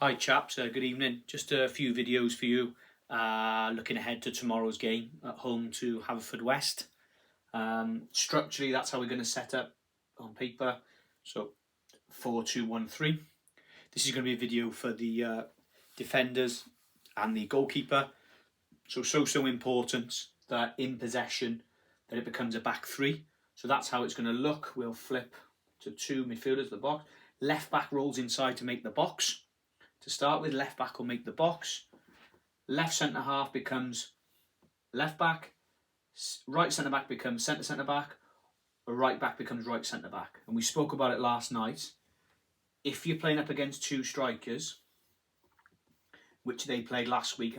Hi chaps, good evening. Just a few videos for you looking ahead to tomorrow's game at home to Haverfordwest. Structurally, that's how we're going to set up on paper. So 4-2-1-3. This is going to be a video for the defenders and the goalkeeper. So important that in possession that it becomes a back three. So that's how it's going to look. We'll flip to two midfielders at the box. Left back rolls inside to make the box. To start with, left back will make the box. Left centre half becomes left back. Right centre back becomes centre back. Or right back becomes right centre back. And we spoke about it last night. If you're playing up against two strikers, which they played last week,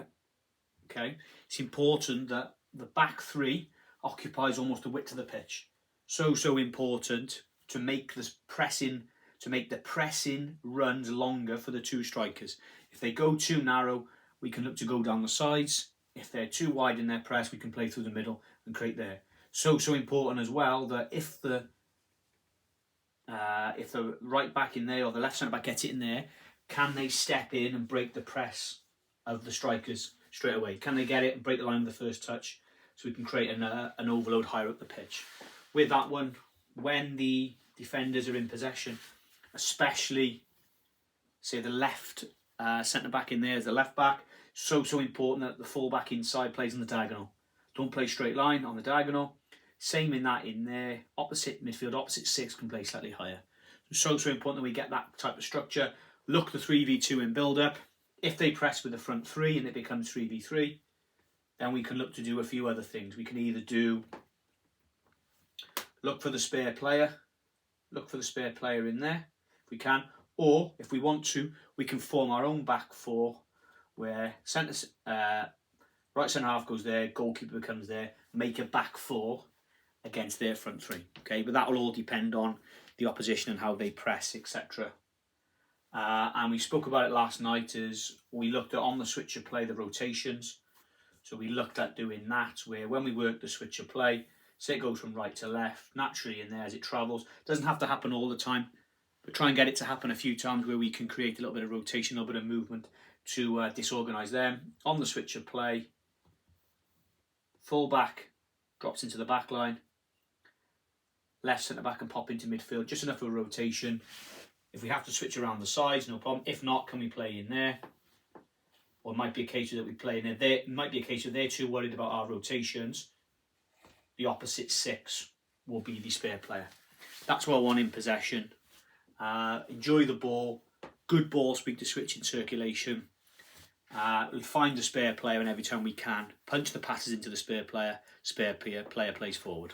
okay, it's important that the back three occupies almost the width of the pitch. So important to make this pressing. To make the pressing runs longer for the two strikers. If they go too narrow, we can look to go down the sides. If they're too wide in their press, we can play through the middle and create there. So important as well that if the right back in there or the left centre back gets it in there, can they step in and break the press of the strikers straight away? Can they get it and break the line with the first touch so we can create an overload higher up the pitch? With that one, when the defenders are in possession, especially say the left centre back in there is the left back, so important that the full back inside plays on the diagonal. Don't play straight line on the diagonal. Same in that in there. Opposite midfield, opposite six can play slightly higher. So important that we get that type of structure. Look the 3v2 in build up. If they press with the front three and it becomes 3v3, then we can look to do a few other things. We can either look for the spare player in there if we can, or if we want to, we can form our own back four where right centre half goes there, goalkeeper becomes there, make a back four against their front three. Okay, but that will all depend on the opposition and how they press, etc. And we spoke about it last night as we looked at on the switch of play the rotations. So we looked at doing that where when we work the switch of play, say it goes from right to left, naturally in there as it travels. Doesn't have to happen all the time, but try and get it to happen a few times where we can create a little bit of rotation, a little bit of movement to disorganise them. On the switch of play, full back drops into the back line, left centre back and pop into midfield, just enough of a rotation. If we have to switch around the sides, no problem. If not, can we play in there? Or it might be a case that we play in there. It might be a case that they're too worried about our rotations. The opposite six will be the spare player. That's what I want in possession. Enjoy the ball. Good ball speed to switch in circulation. Find the spare player and every time we can, punch the passes into the spare player plays forward.